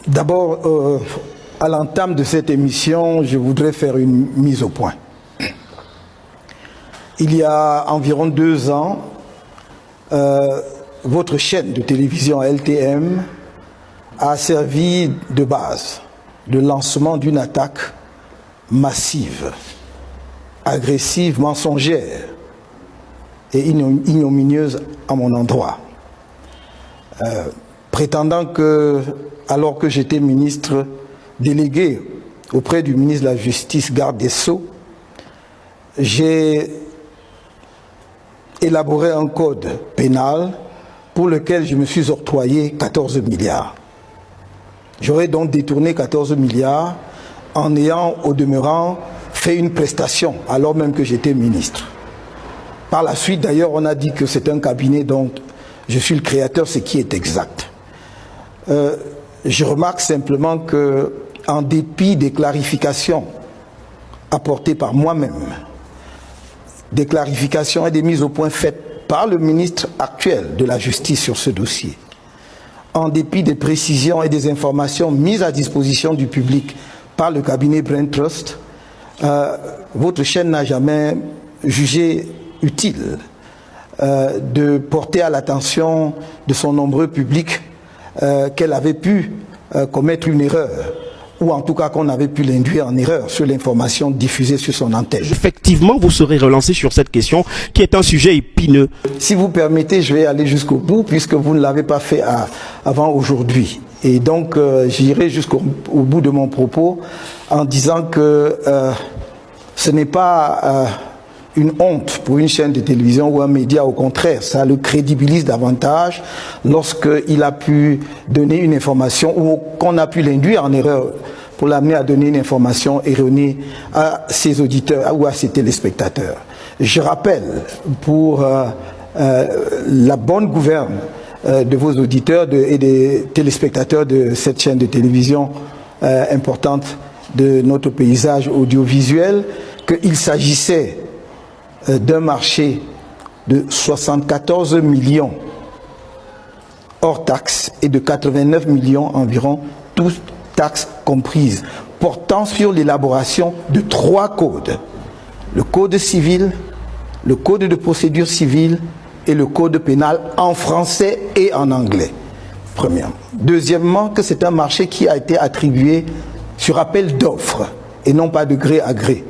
D'abord, à l'entame de cette émission, je voudrais faire une mise au point. Il y a environ 2 ans, votre chaîne de télévision LTM a servi de base de lancement d'une attaque massive, agressive, mensongère et ignominieuse à mon endroit. Prétendant que, alors que j'étais ministre délégué auprès du ministre de la Justice, garde des Sceaux, j'ai élaboré un code pénal pour lequel je me suis octroyé 14 milliards. J'aurais donc détourné 14 milliards en ayant au demeurant fait une prestation alors même que j'étais ministre. Par la suite d'ailleurs on a dit que c'est un cabinet dont je suis le créateur, ce qui est exact. Je remarque simplement que, en dépit des clarifications apportées par moi-même, des clarifications et des mises au point faites par le ministre actuel de la Justice sur ce dossier, en dépit des précisions et des informations mises à disposition du public par le cabinet Brain Trust, votre chaîne n'a jamais jugé utile de porter à l'attention de son nombreux public qu'elle avait pu commettre une erreur, ou en tout cas qu'on avait pu l'induire en erreur sur l'information diffusée sur son antenne. Effectivement, vous serez relancé sur cette question qui est un sujet épineux. Si vous permettez, je vais aller jusqu'au bout puisque vous ne l'avez pas fait avant aujourd'hui. Et donc, j'irai jusqu'au bout de mon propos en disant que ce n'est pas une honte pour une chaîne de télévision ou un média, au contraire, ça le crédibilise davantage lorsqu'il a pu donner une information ou qu'on a pu l'induire en erreur pour l'amener à donner une information erronée à ses auditeurs ou à ses téléspectateurs. Je rappelle pour la bonne gouverne de vos auditeurs et des téléspectateurs de cette chaîne de télévision importante de notre paysage audiovisuel qu'il s'agissait d'un marché de 74 millions hors taxes et de 89 millions environ, toutes taxes comprises, portant sur l'élaboration de 3 codes. Le code civil, le code de procédure civile et le code pénal en français et en anglais. Premièrement. Deuxièmement, que c'est un marché qui a été attribué sur appel d'offres et non pas de gré à gré.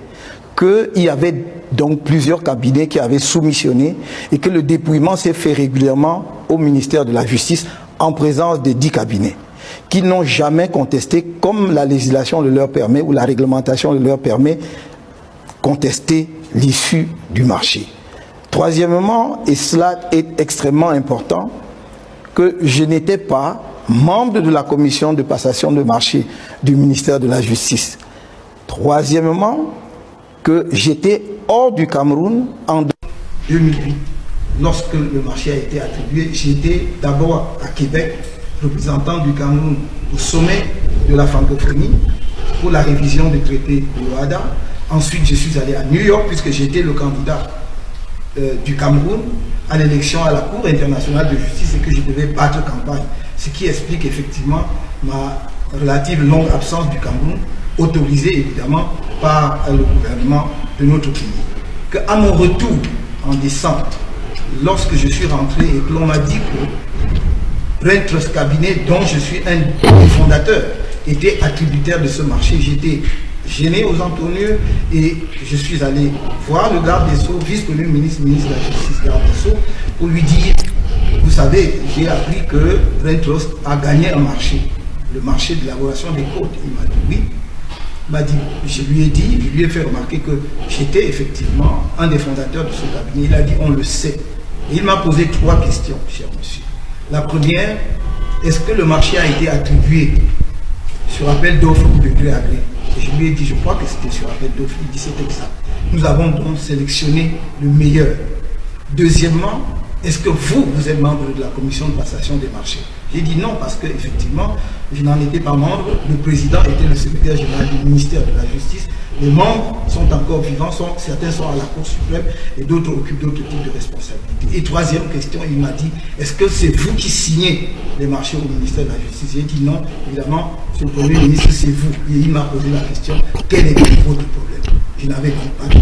Qu'il y avait donc plusieurs cabinets qui avaient soumissionné et que le dépouillement s'est fait régulièrement au ministère de la Justice en présence des 10 cabinets, qui n'ont jamais contesté, comme la législation le leur permet ou la réglementation le leur permet, contester l'issue du marché. Troisièmement, et cela est extrêmement important, que je n'étais pas membre de la commission de passation de marché du ministère de la Justice. Troisièmement, que j'étais hors du Cameroun en 2008. Lorsque le marché a été attribué, j'étais d'abord à Québec, représentant du Cameroun au sommet de la francophonie pour la révision du traité de l'OADA. Ensuite, je suis allé à New York puisque j'étais le candidat du Cameroun à l'élection à la Cour internationale de justice et que je devais battre campagne. Ce qui explique effectivement ma relative longue absence du Cameroun, autorisée évidemment par le gouvernement de notre pays. Qu'à mon retour en décembre, lorsque je suis rentré et que l'on m'a dit que Brain Trust Cabinet, dont je suis un des fondateurs, était attributaire de ce marché, j'étais gêné aux entournures et je suis allé voir le garde des Sceaux, vice-premier ministre de la Justice, garde des Sceaux, pour lui dire, vous savez, j'ai appris que Brain Trust a gagné un marché, le marché de l'élaboration des codes. Il m'a dit oui. Je lui ai fait remarquer que j'étais effectivement un des fondateurs de ce cabinet. Il a dit, on le sait. Et il m'a posé 3 questions, cher monsieur. La première, est-ce que le marché a été attribué sur appel d'offres ou de gré à gré? Et je lui ai dit, je crois que c'était sur appel d'offres. Il dit, c'est exact. Nous avons donc sélectionné le meilleur. Deuxièmement, est-ce que vous êtes membre de la commission de passation des marchés? J'ai dit non, parce qu'effectivement, je n'en étais pas membre. Le président était le secrétaire général du ministère de la Justice. Les membres sont encore vivants, certains sont à la Cour suprême et d'autres occupent d'autres types de responsabilités. Et troisième question, il m'a dit, est-ce que c'est vous qui signez les marchés au ministère de la Justice? J'ai dit non, évidemment, Monsieur le Premier ministre, c'est vous. Et il m'a posé la question, quel est votre problème? Je n'avais donc pas de